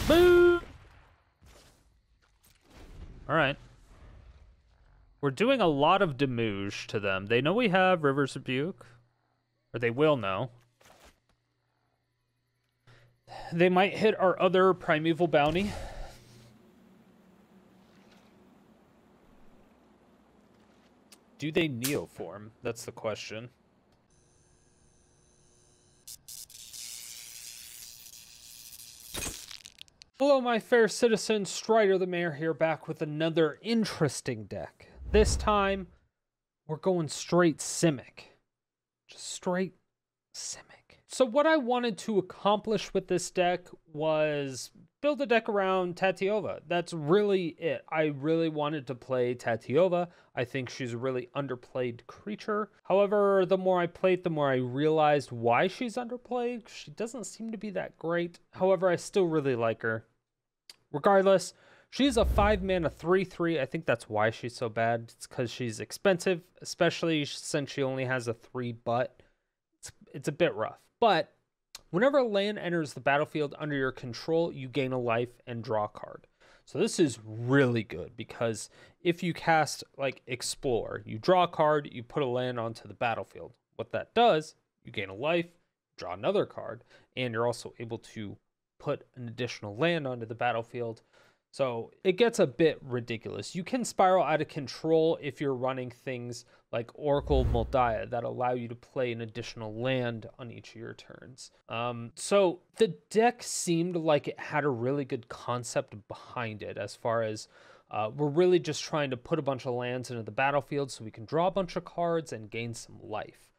Boo! All right. We're doing a lot of damage to them. They know we have River's Rebuke. Or they will know. They might hit our other Primeval Bounty. Do they Neoform? That's the question. Hello, my fair citizens. Strider the Mayor here, back with another interesting deck. This time, we're going straight Simic. Just straight Simic. So what I wanted to accomplish with this deck was build a deck around Tatyova. That's really it. I really wanted to play Tatyova. I think she's a really underplayed creature. However, the more I played, the more I realized why she's underplayed. She doesn't seem to be that great. However, I still really like her. Regardless, she's a 5-mana 3/3. I think that's why she's so bad. It's because she's expensive, especially since she only has a 3 but. It's a bit rough. But whenever a land enters the battlefield under your control, you gain a life and draw a card. So this is really good because if you cast like Explore, you draw a card, you put a land onto the battlefield. What that does, you gain a life, draw another card, and you're also able to put an additional land onto the battlefield. So it gets a bit ridiculous. You can spiral out of control if you're running things like Oracle of Mul Daya that allow you to play an additional land on each of your turns. So the deck seemed like it had a really good concept behind it, as far as we're really just trying to put a bunch of lands into the battlefield so we can draw a bunch of cards and gain some life,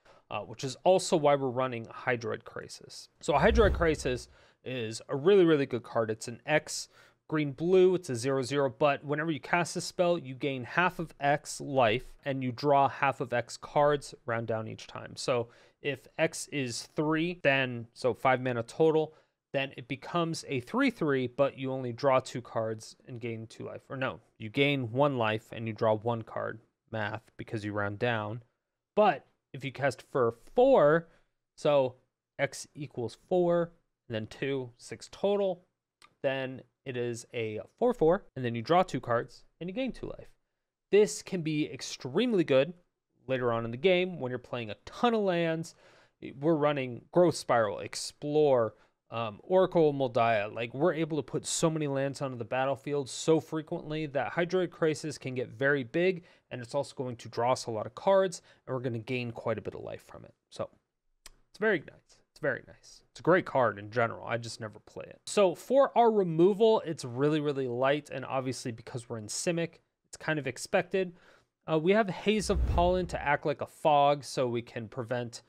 which is also why we're running Hydroid Krasis. So Hydroid Krasis is a really, really good card. It's an X green blue, it's a 0/0, but whenever you cast a spell, you gain half of X life and you draw half of X cards, round down each time. So if X is 3, then, so 5 mana total, then it becomes a 3/3, but you only draw 2 cards and gain 2 life. Or no, you gain 1 life and you draw 1 card, math, because you round down. But if you cast for 4, so X equals 4, and then 2, 6 total, then it is a 4/4, and then you draw 2 cards and you gain 2 life. This can be extremely good later on in the game when you're playing a ton of lands. We're running Growth Spiral, Explore, Oracle of Mul Daya. Like, we're able to put so many lands onto the battlefield so frequently that Hydroid Krasis can get very big, and it's also going to draw us a lot of cards, and we're going to gain quite a bit of life from it. So it's very nice. Very nice. It's a great card in general. I just never play it. So for our removal, it's really, really light. And obviously because we're in Simic, it's kind of expected. We have Haze of Pollen to act like a fog so we can prevent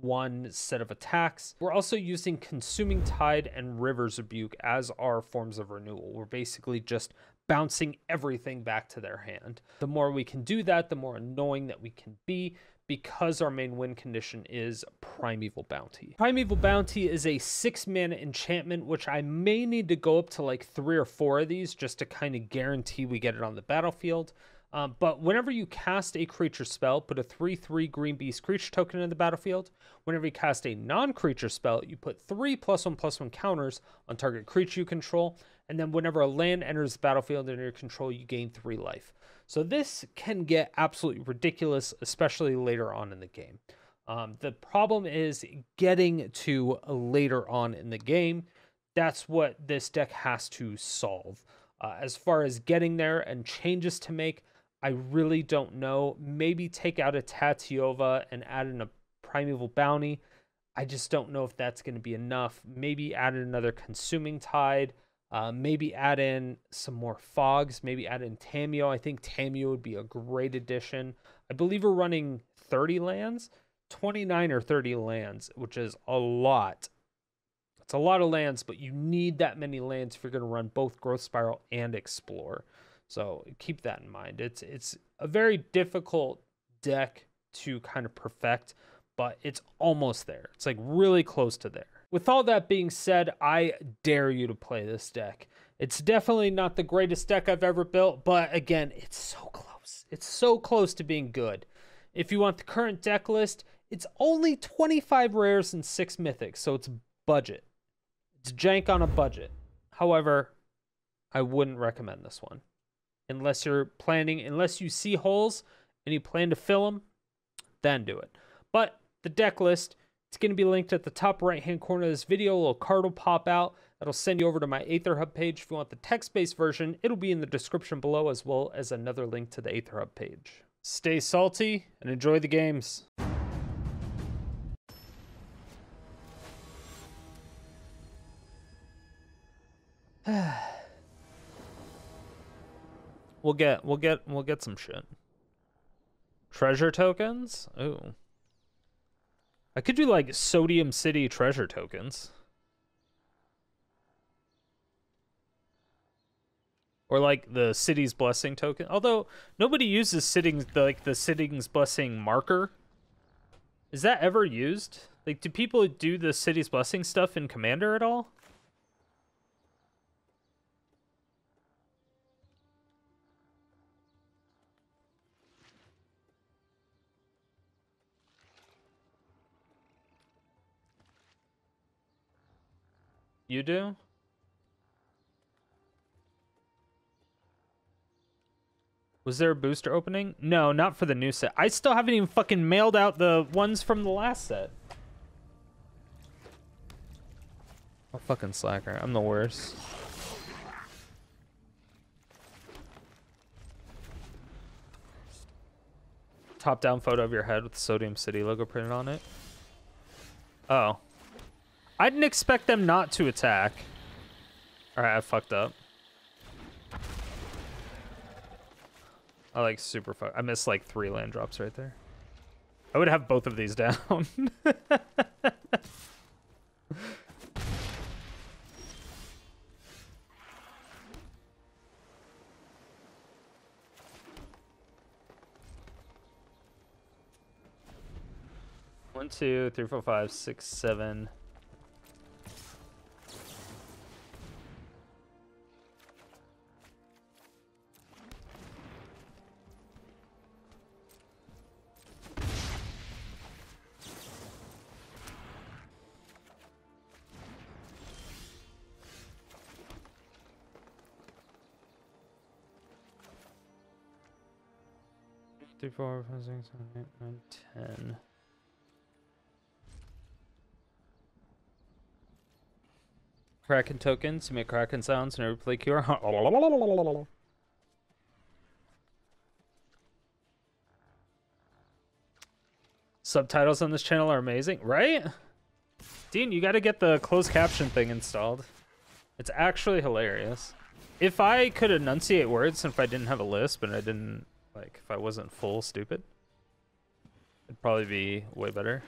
one set of attacks. We're also using Consuming Tide and River's Rebuke as our forms of renewal. We're basically just bouncing everything back to their hand. The more we can do that, the more annoying that we can be, because our main win condition is Primeval Bounty. Primeval Bounty is a 6-mana enchantment, which I may need to go up to like 3 or 4 of these just to kind of guarantee we get it on the battlefield. But whenever you cast a creature spell, put a 3/3 green beast creature token in the battlefield. Whenever you cast a non-creature spell, you put 3 +1/+1 counters on target creature you control. And then whenever a land enters the battlefield under your control, you gain 3 life. So this can get absolutely ridiculous, especially later on in the game. The problem is getting to later on in the game. That's what this deck has to solve. As far as getting there and changes to make, I really don't know. Maybe take out a Tatyova and add in a Primeval Bounty. I just don't know if that's going to be enough. Maybe add in another Consuming Tide. Maybe add in some more fogs. Maybe add in Tamiyo. I think Tamiyo would be a great addition. I believe we're running 30 lands, 29 or 30 lands, which is a lot. It's a lot of lands, but you need that many lands if you're going to run both Growth Spiral and Explore. So keep that in mind. It's a very difficult deck to kind of perfect, but it's almost there. It's like really close to there. With all that being said, I dare you to play this deck. It's definitely not the greatest deck I've ever built, but again, it's so close. It's so close to being good. If you want the current deck list, it's only 25 rares and 6 mythics, so it's budget. It's jank on a budget. However, I wouldn't recommend this one. Unless you see holes and you plan to fill them, then do it. But the deck list, it's going to be linked at the top right-hand corner of this video. A little card will pop out. That'll send you over to my Aether Hub page. If you want the text-based version, it'll be in the description below, as well as another link to the Aether Hub page. Stay salty and enjoy the games. We'll get some shit. Treasure tokens? Ooh. I could do like Sodium City treasure tokens. Or like the City's Blessing token. Although nobody uses the City's Blessing marker. Is that ever used? Like, do people do the City's Blessing stuff in Commander at all? You do? Was there a booster opening? No, not for the new set. I still haven't even fucking mailed out the ones from the last set. Oh, fucking slacker. I'm the worst. Top-down photo of your head with the Sodium City logo printed on it. Oh. I didn't expect them not to attack. Alright, I fucked up. I missed like 3 land drops right there. I would have both of these down. One, 2, 3, 4, 5, 6, 7. Three, 4, 5, 6, 7, 8, 9, 10. Kraken tokens. You make Kraken sounds whenever you play Cure. Subtitles on this channel are amazing, right? Dean, you got to get the closed caption thing installed. It's actually hilarious. If I could enunciate words and if I didn't have a lisp and I didn't, like, if I wasn't full stupid, it'd probably be way better.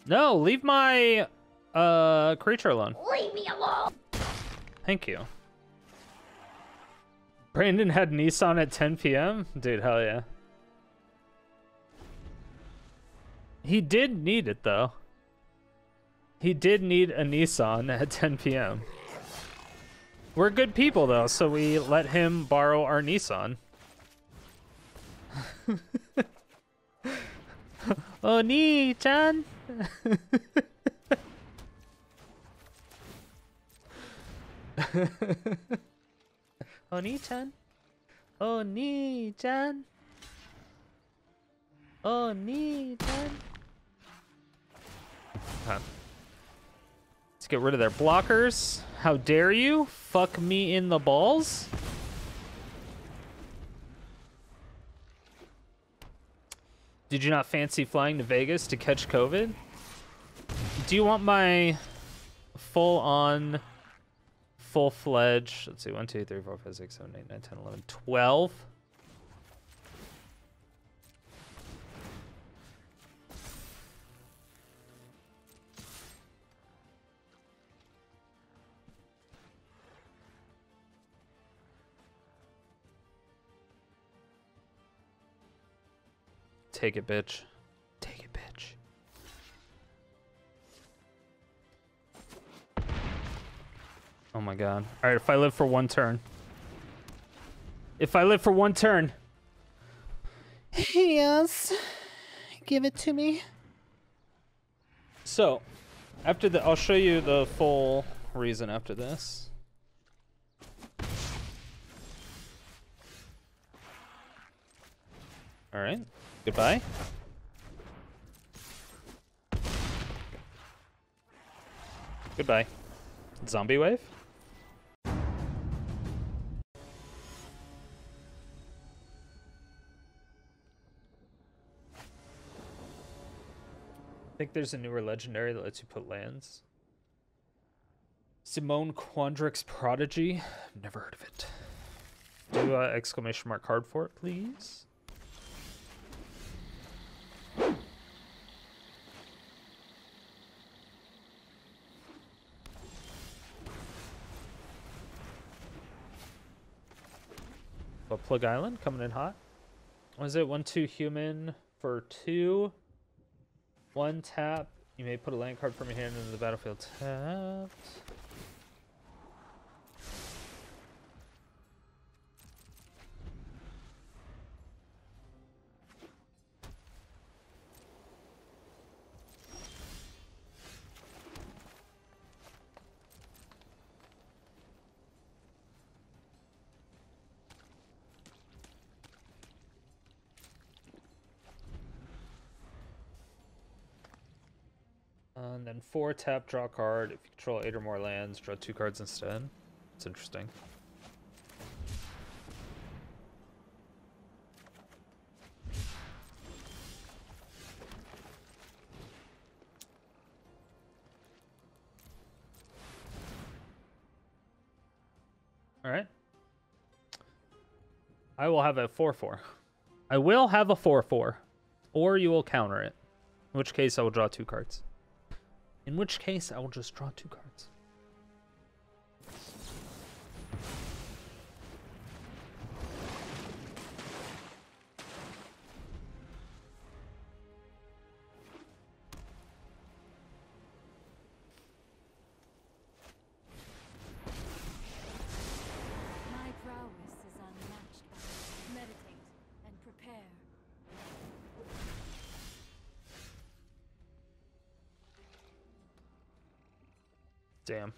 No, leave my creature alone. Leave me alone. Thank you. Brandon had Nissan at 10 p.m. Dude, hell yeah. He did need it though. He did need a Nissan at 10 p.m. We're good people though, so we let him borrow our Nissan. Oni-chan. Oni-chan. Oni-chan. Oni-chan. Let's get rid of their blockers. How dare you? Fuck me in the balls. Did you not fancy flying to Vegas to catch COVID? Do you want my full-on, full-fledged, let's see, 1, 2, 3, 4, 5, 6, 7, 8, 9, 10, 11, 12? Take it, bitch. Take it, bitch. Oh my god. Alright, if I live for one turn. If I live for one turn. Yes. Give it to me. So, after the, I'll show you the full reason after this. Alright. Goodbye. Goodbye. Zombie wave? I think there's a newer legendary that lets you put lands. Simone Quandrix Prodigy? Never heard of it. Do exclamation mark card for it, please. But Plug Island coming in hot. Was it 1/2 human for 2? 1 tap. You may put a land card from your hand into the battlefield tapped. And then 4 tap, draw a card. If you control 8 or more lands, draw 2 cards instead. It's interesting. Alright. I will have a 4/4. I will have a 4/4. Or you will counter it. In which case I will draw 2 cards. In which case, I will just draw 2 cards. My prowess is unmatched by meditate and prepare. Damn.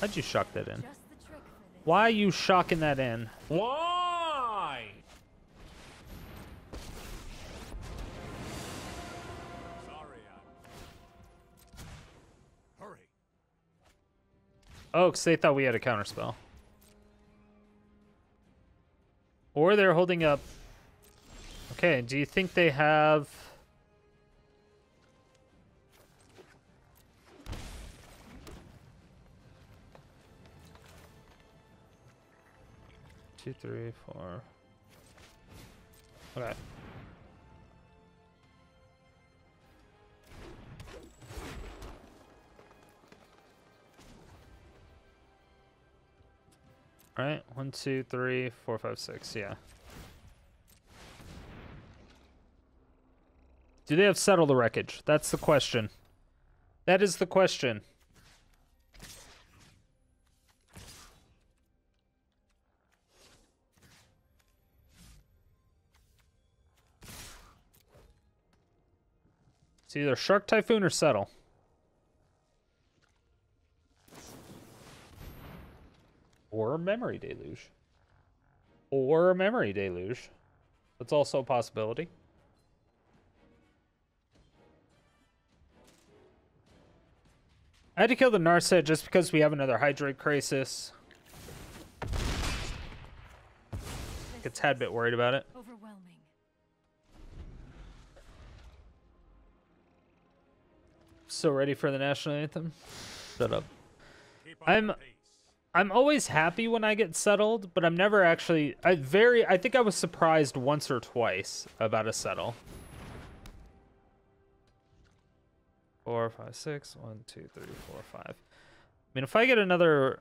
How'd you shock that in? Why are you shocking that in? Why? Sorry, hurry. Oh, because they thought we had a counterspell. Or they're holding up... Okay, do you think they have... Two, three, 4. Okay. All right, 1, 2, 3, 4, 5, 6. Yeah. Do they have Settle the Wreckage? That's the question. That is the question. It's either Shark Typhoon or Settle. Or Memory Deluge. Or Memory Deluge. That's also a possibility. I had to kill the Narset just because we have another Hydroid Krasis. Get a tad bit worried about it. Overwhelming. So ready for the national anthem? Shut up. I'm always happy when I get settled, but I'm never actually I think I was surprised once or twice about a settle. 4, 5, 6. 1, 2, 3, 4, 5. I mean, if I get another...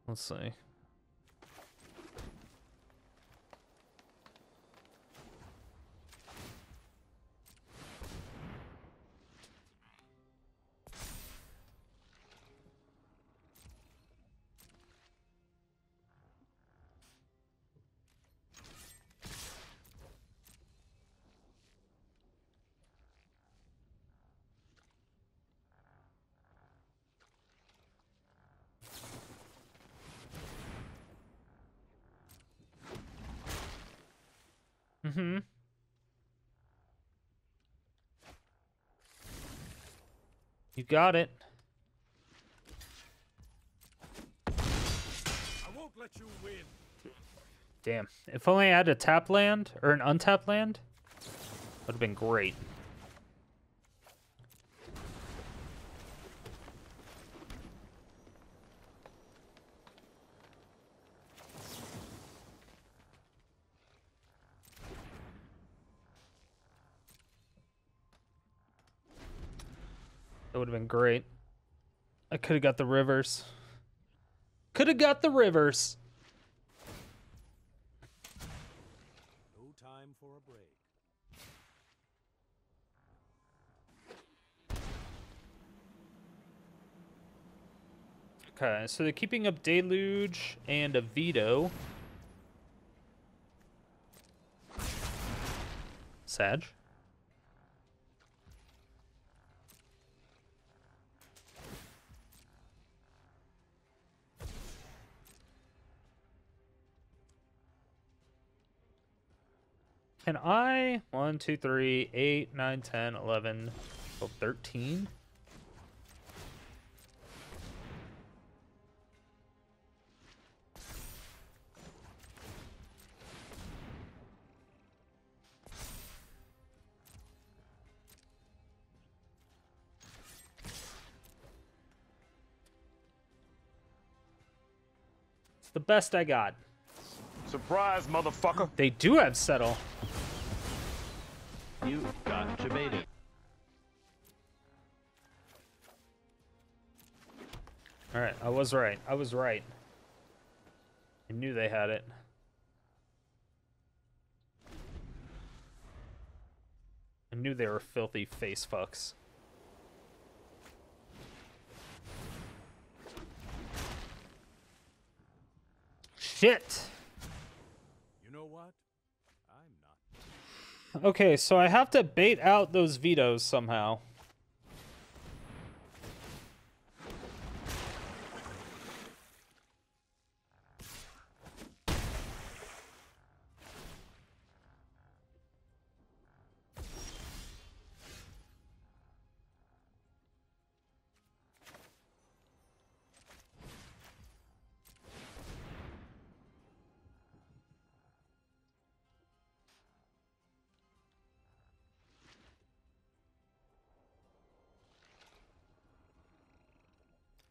Let's see. Mm-hmm. You got it. I won't let you win. Damn. If only I had a tap land or an untapped land, would have been great. That would have been great. I could have got the rivers. Could have got the rivers. No time for a break. Okay, so they're keeping up Deluge and a Veto. Sag. Can I? 1, 2, 3, 8, 9, 10, 11, 12, 13? It's the best I got. Surprise, motherfucker. They do have Settle. You got debated. Alright, I was right. I was right. I knew they had it. I knew they were filthy face fucks. Shit! You know what? I'm not. Okay, so I have to bait out those vetoes somehow.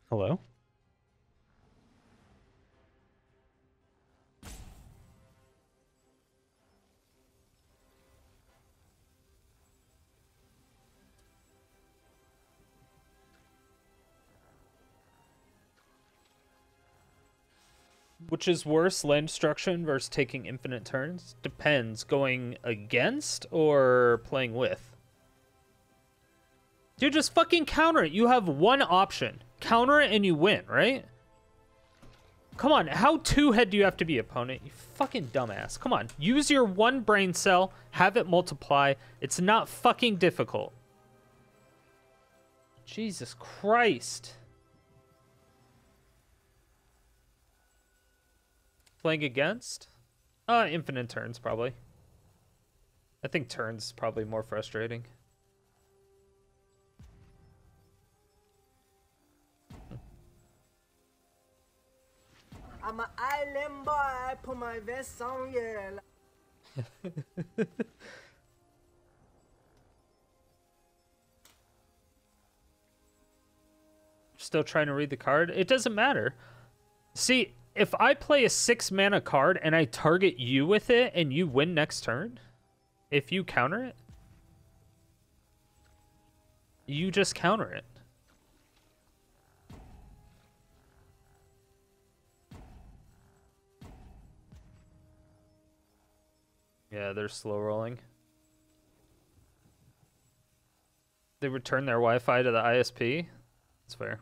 Hello? Which is worse, land destruction versus taking infinite turns? Depends. Going against or playing with? Dude, just fucking counter it. You have one option. Counter it and you win, right? Come on, how two-head do you have to be, opponent? You fucking dumbass. Come on, use your one brain cell, have it multiply. It's not fucking difficult. Jesus Christ. Playing against? Infinite turns, probably. I think turns is probably more frustrating. I'm an island boy, put my vest on, yeah. Still trying to read the card? It doesn't matter. See, if I play a 6-mana card and I target you with it and you win next turn, if you counter it, You just counter it. Yeah, they're slow rolling. They return their Wi-Fi to the ISP. That's fair.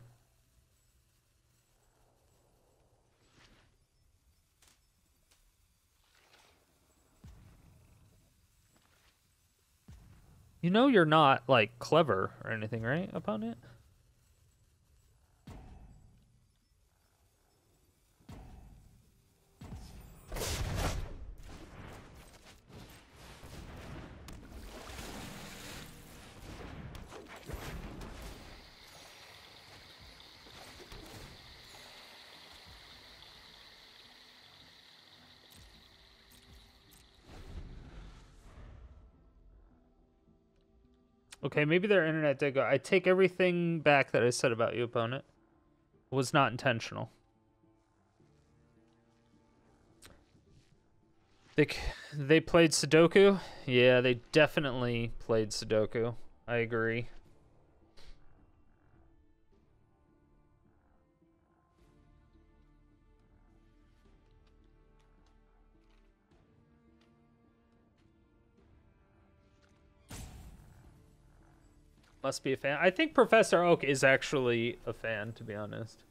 You know you're not, like, clever or anything, right, opponent? Okay, maybe their internet did go. I take everything back that I said about you, opponent. It was not intentional. They played Sudoku? Yeah, they definitely played Sudoku. I agree. Must be a fan. I think Professor Oak is actually a fan, to be honest.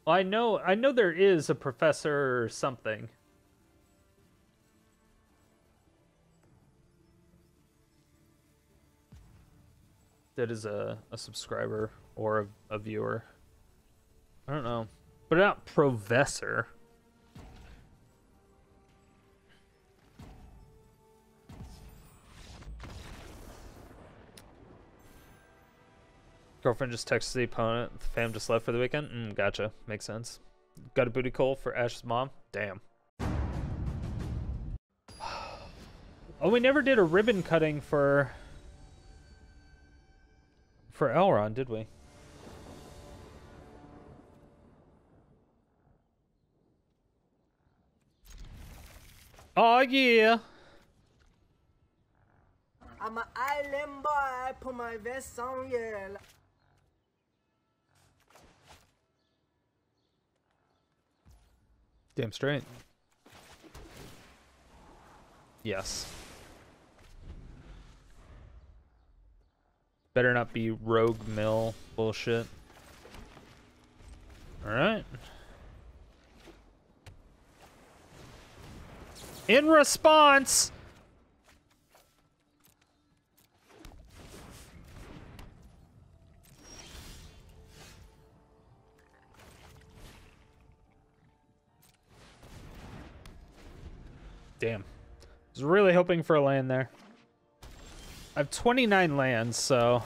Well, I know there is a Professor something. That is a subscriber or a viewer. I don't know. But not Professor. Girlfriend just texted the opponent. The fam just left for the weekend. Gotcha. Makes sense. Got a booty call for Ash's mom. Damn. Oh, we never did a ribbon cutting for Elrond, did we? Oh yeah. I'm an island boy, I put my vest on, yeah. Damn straight. Yes. Better not be rogue mill bullshit. Alright. In response! Damn. I was really hoping for a land there. I have 29 lands, so...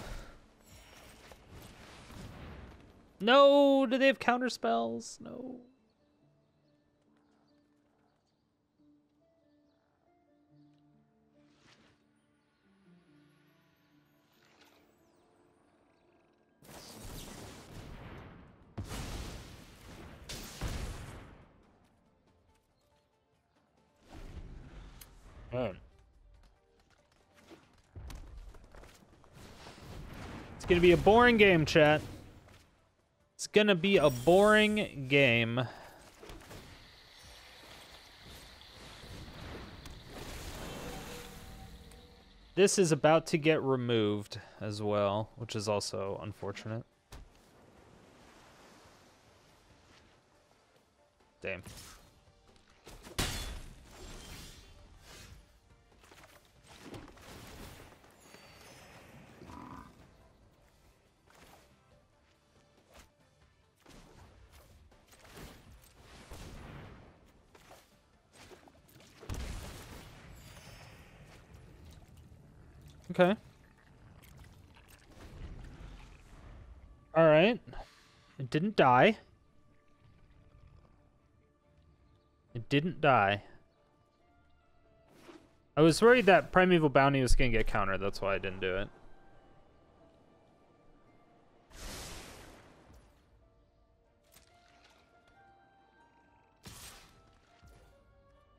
No! Do they have counter spells? No. It's gonna be a boring game, chat. It's gonna be a boring game. This is about to get removed as well, which is also unfortunate. Damn. Okay. All right. It didn't die. It didn't die. I was worried that Primeval Bounty was going to get countered. That's why I didn't do it.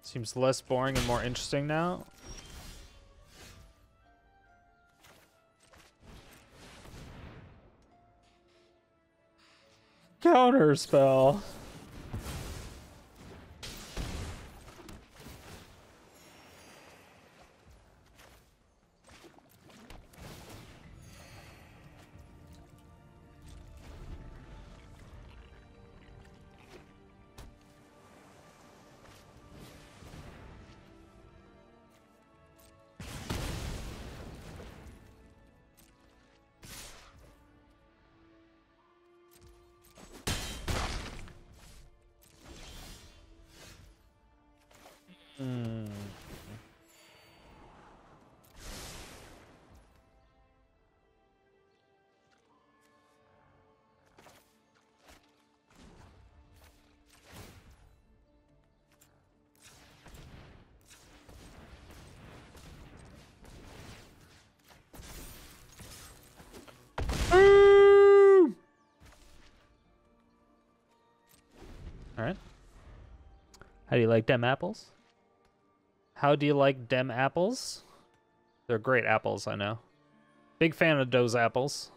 Seems less boring and more interesting now. Counter spell. Alright. How do you like them apples? How do you like them apples? They're great apples, I know. Big fan of those apples.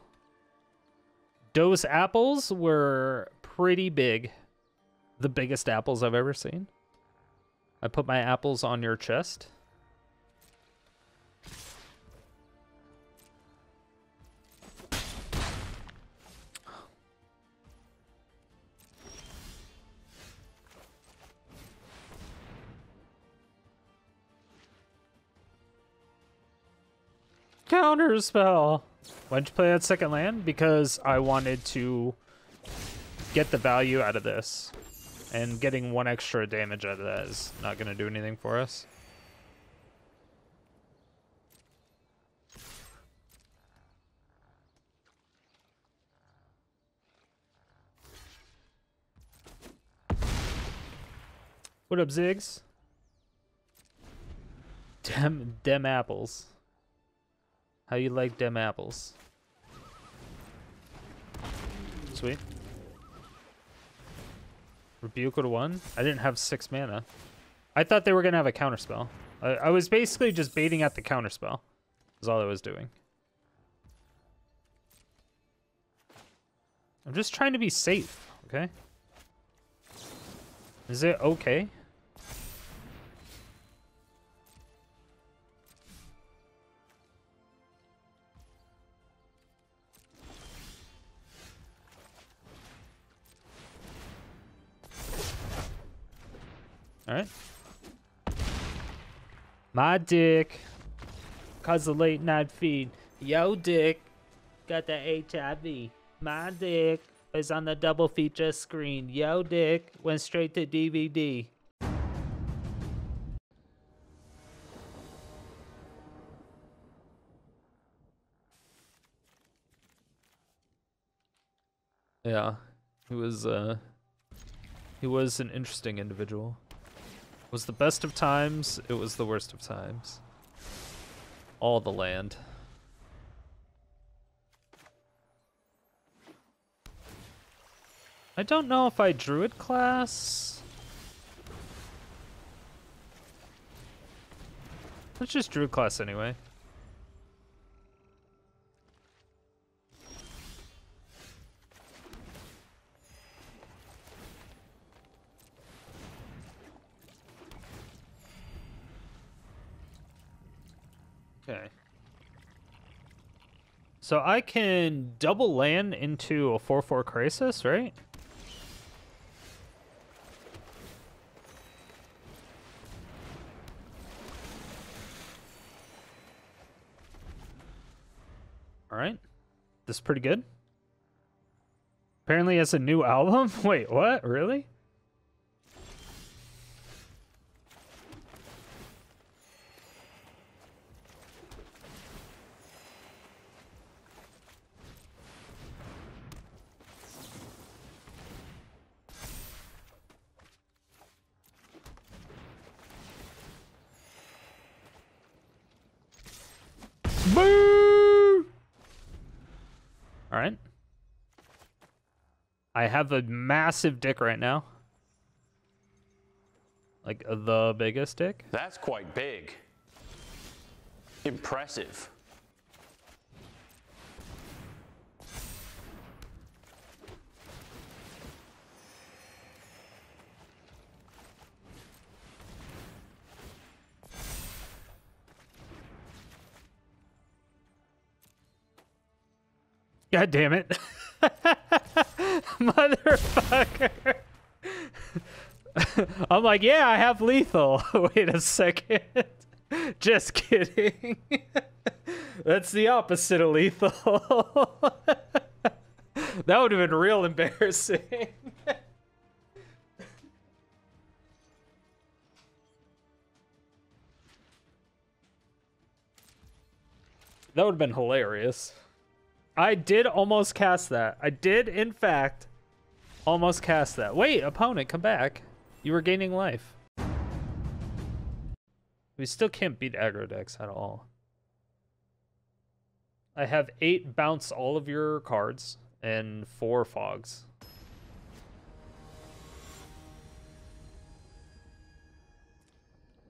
Those apples were pretty big. The biggest apples I've ever seen. I put my apples on your chest. Counter spell. Why'd you play that second land? Because I wanted to get the value out of this. And getting 1 extra damage out of that is not going to do anything for us. What up, Ziggs? Dem apples. How you like dem apples? Sweet. Rebuke would have won. I didn't have 6 mana. I thought they were going to have a counterspell. I was basically just baiting at the counterspell. Is all I was doing. I'm just trying to be safe, okay? Is it okay? Alright. My dick. Cause the late night feed. Yo, dick. Got the HIV. My dick is on the double feature screen. Yo, dick. Went straight to DVD. Yeah. He was an interesting individual. It was the best of times, it was the worst of times. All the land. I don't know if I Druid class. Let's just Druid class anyway. Okay. So I can double land into a 4/4 Krasis, right? Alright. This is pretty good. Apparently has a new album? Wait, what? Really? Boo! Alright. I have a massive dick right now. Like, the biggest dick. That's quite big. Impressive. God damn it. Motherfucker. I'm like, yeah, I have lethal. Wait a second. Just kidding. That's the opposite of lethal. That would have been real embarrassing. That would have been hilarious. I did almost cast that. I did, in fact, almost cast that. Wait, opponent, come back. You were gaining life. We still can't beat aggro decks at all. I have 8 bounce all of your cards and 4 fogs.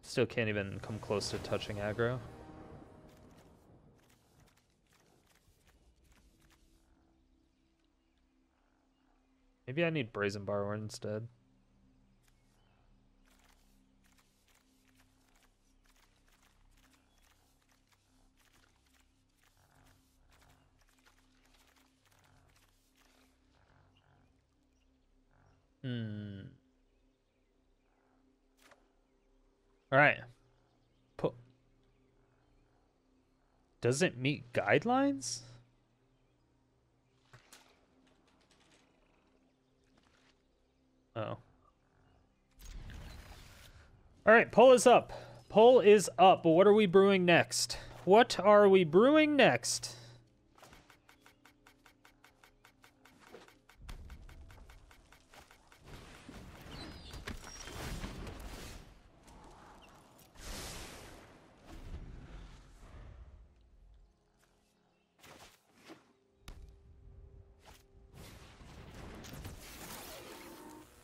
Still can't even come close to touching aggro. Maybe I need Brazen Borrower instead. All right. Does it meet guidelines? Oh. All right, poll is up. Poll is up, but what are we brewing next? What are we brewing next?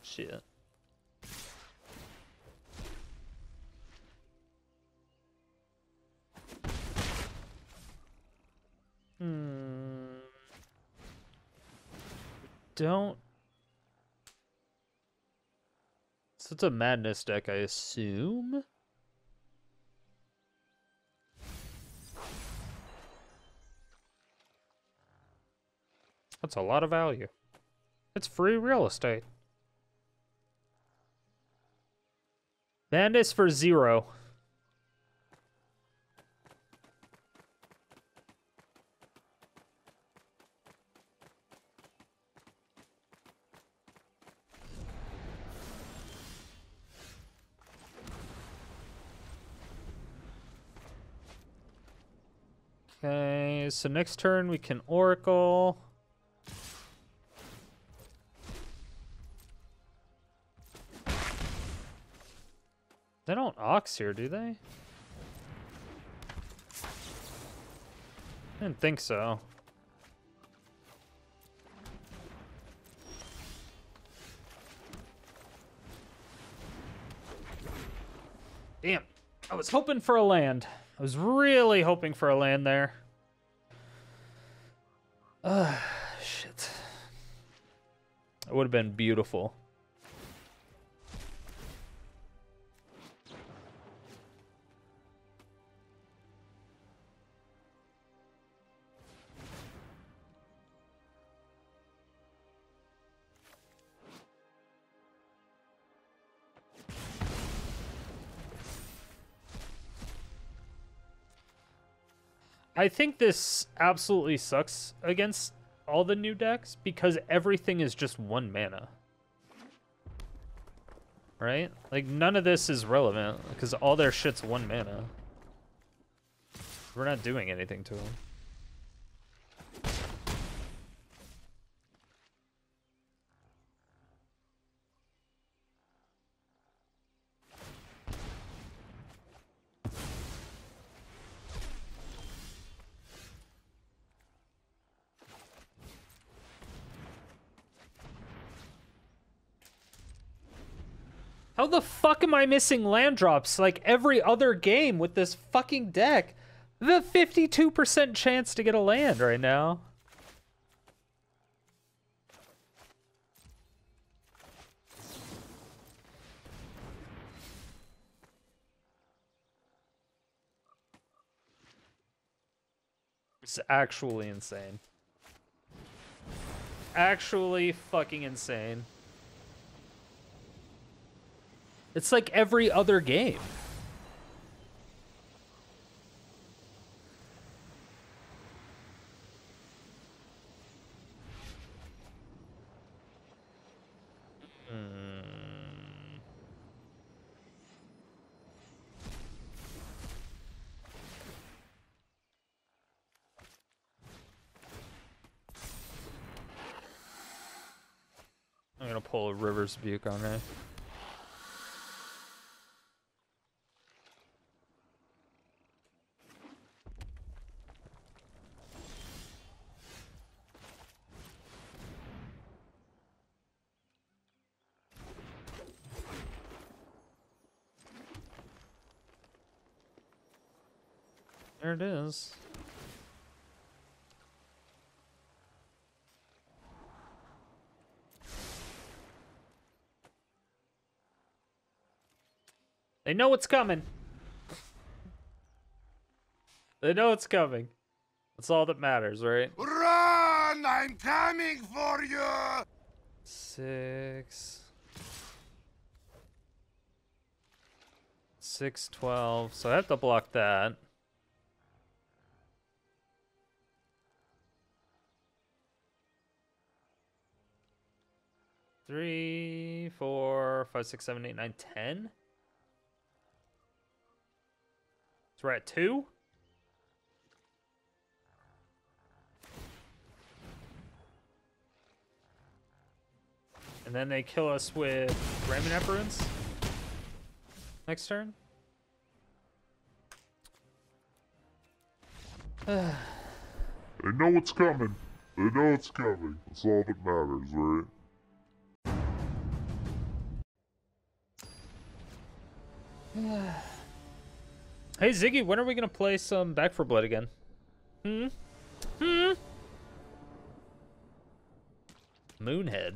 Shit. Don't. So it's a madness deck, I assume. That's a lot of value. It's free real estate. Madness for 0. Okay, so next turn we can Oracle. They don't Ox here, do they? I didn't think so. Damn, I was hoping for a land. I was really hoping for a land there. Shit. It would have been beautiful. I think this absolutely sucks against all the new decks because everything is just 1 mana. Right? Like, none of this is relevant because all their shit's 1 mana. We're not doing anything to them. How the fuck am I missing land drops like every other game with this fucking deck? The 52% chance to get a land right now. It's actually insane. actually fucking insane. It's like every other game. I'm gonna pull a River's Rebuke on her. There it is. They know what's coming. They know it's coming. That's all that matters, right? Run! I'm coming for you! 6. 6, 12. So I have to block that. Three, 4, 5, 6, 7, 8, 9, 10. So we're at 2. And then they kill us with Raymond Emperors next turn. They know what's coming. They know it's coming. That's all that matters, right? Hey Ziggy, when are we gonna play some Back for Blood again? Moonhead.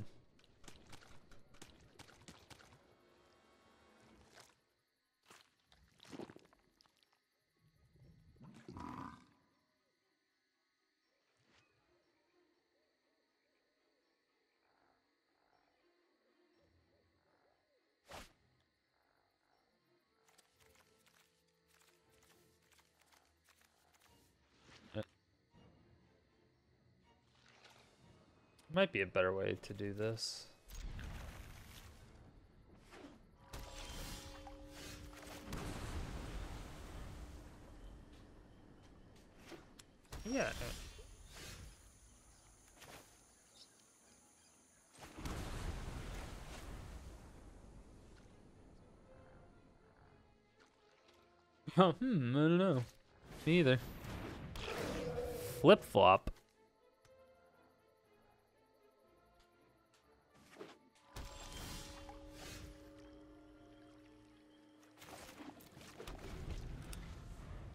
Might be a better way to do this. Yeah. Oh, I don't know. Me either. Flip flop.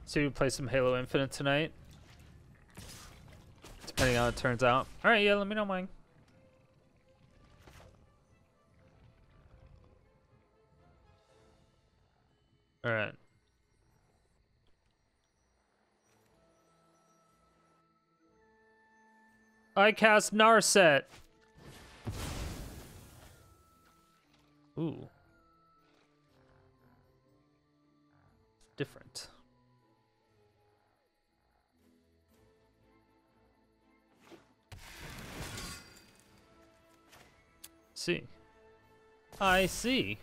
So we play some Halo Infinite tonight, depending on how it turns out. All right, yeah, let me know mine. All right. I cast Narset. Ooh. Different. See. I see.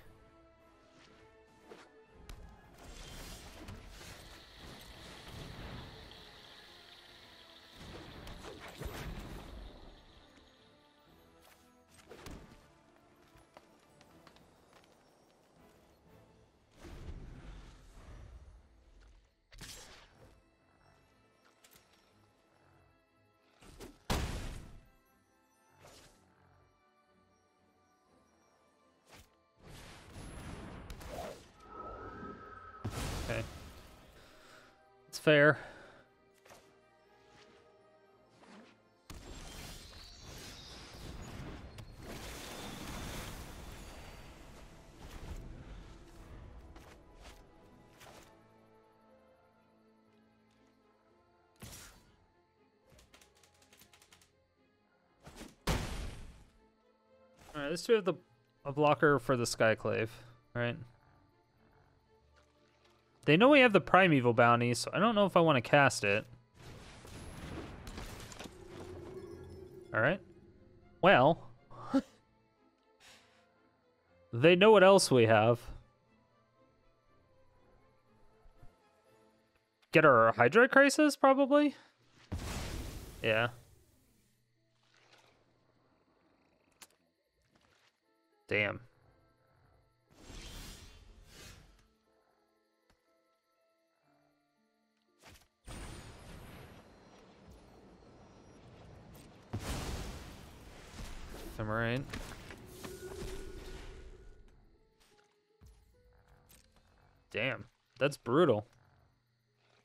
Okay. It's fair. least we have a blocker for the Skyclave, right? They know we have the Primeval Bounty, so I don't know if I want to cast it. Alright. Well. They know what else we have. Get our Hydroid Krasis, probably? Yeah. Damn. Ephemerate. Damn, that's brutal.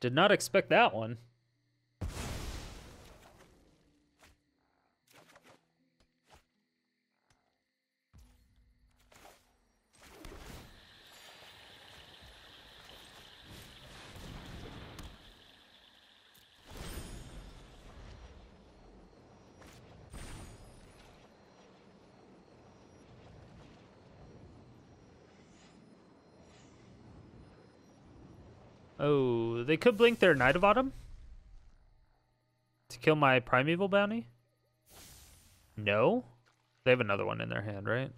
Did not expect that one. Oh, they could blink their Knight of Autumn to kill my Primeval Bounty. No? They have another one in their hand, right?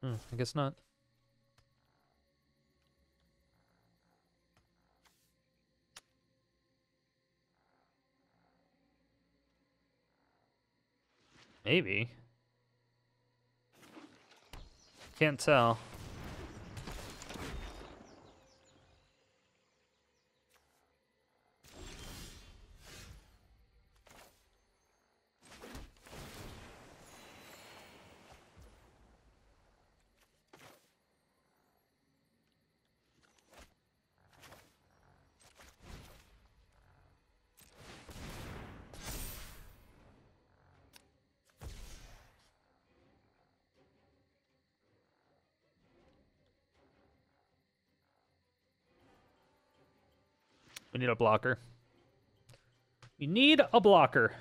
I guess not. Maybe. Can't tell. We need a blocker. We need a blocker.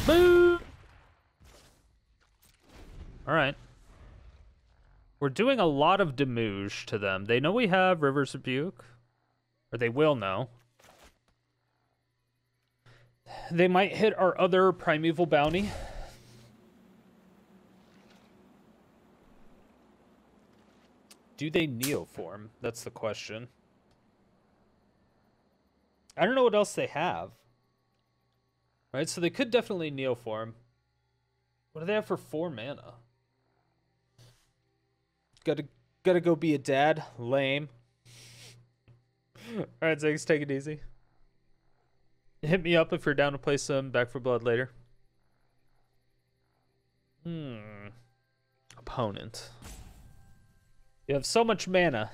Boo! All right. We're doing a lot of damage to them. They know we have River's Rebuke. Or they will know. They might hit our other Primeval Bounty. Do they Neoform? That's the question. I don't know what else they have. Right, so they could definitely Neoform. What do they have for 4 mana? Gotta go be a dad. Lame. Alright, Ziggs, take it easy. Hit me up if you're down to play some Back for Blood later. Opponent. You have so much mana.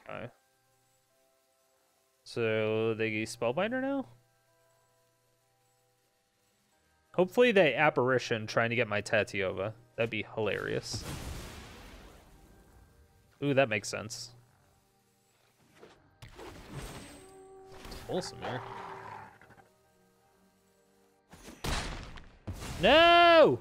Okay. So they Spellbinder now? Hopefully they Apparition trying to get my Tatyova. That'd be hilarious. Ooh, that makes sense. It's wholesome here. No!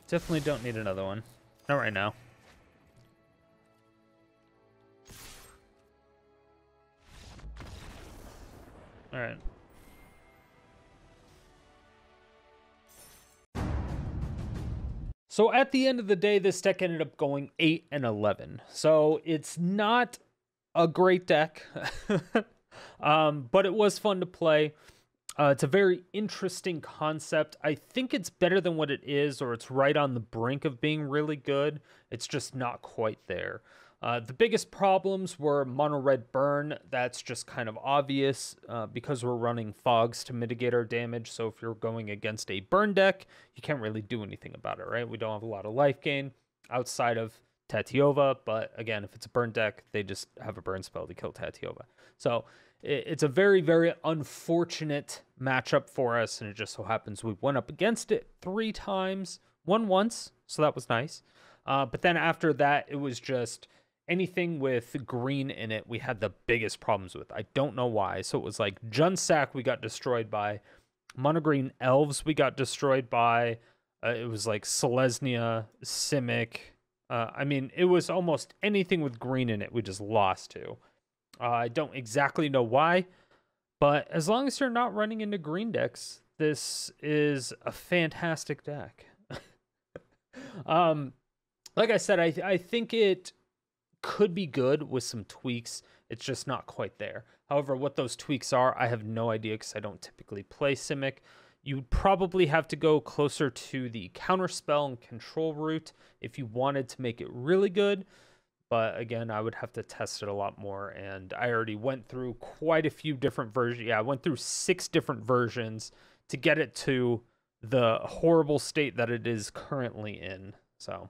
Definitely don't need another one. Not right now. All right. So at the end of the day, this deck ended up going 8 and 11. So it's not a great deck. But it was fun to play. It's a very interesting concept. I think it's better than what it is, or it's right on the brink of being really good. It's just not quite there. The biggest problems were mono red burn. That's just kind of obvious because we're running fogs to mitigate our damage. So if you're going against a burn deck, you can't really do anything about it, right? We don't have a lot of life gain outside of Tatyova. But again, if it's a burn deck, they just have a burn spell to kill Tatyova. So it's a very, very unfortunate matchup for us. And it just so happens we went up against it 3 times, won once. So that was nice. But then after that, it was just anything with green in it, we had the biggest problems with. I don't know why. So it was like Junsack we got destroyed by. Monogreen Elves we got destroyed by. It was like Selesnya, Simic. I mean, it was almost anything with green in it we just lost to. I don't exactly know why, but as long as you're not running into green decks, this is a fantastic deck. Like I said, I think it could be good with some tweaks. It's just not quite there. However, what those tweaks are, I have no idea because I don't typically play Simic. You'd probably have to go closer to the counterspell and control route if you wanted to make it really good. But again, I would have to test it a lot more. And I already went through quite a few different versions. Yeah, I went through 6 different versions to get it to the horrible state that it is currently in. So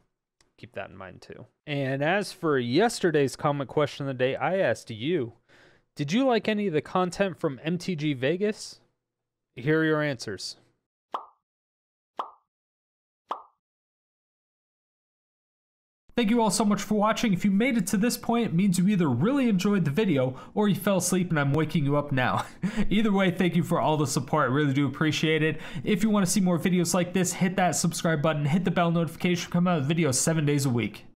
keep that in mind too. And as for yesterday's comment question of the day, I asked you, did you like any of the content from MTG Vegas? Here are your answers. Thank you all so much for watching. If you made it to this point, it means you either really enjoyed the video or you fell asleep and I'm waking you up now. Either way, thank you for all the support. I really do appreciate it. If you want to see more videos like this, hit that subscribe button, hit the bell notification, come out with videos 7 days a week.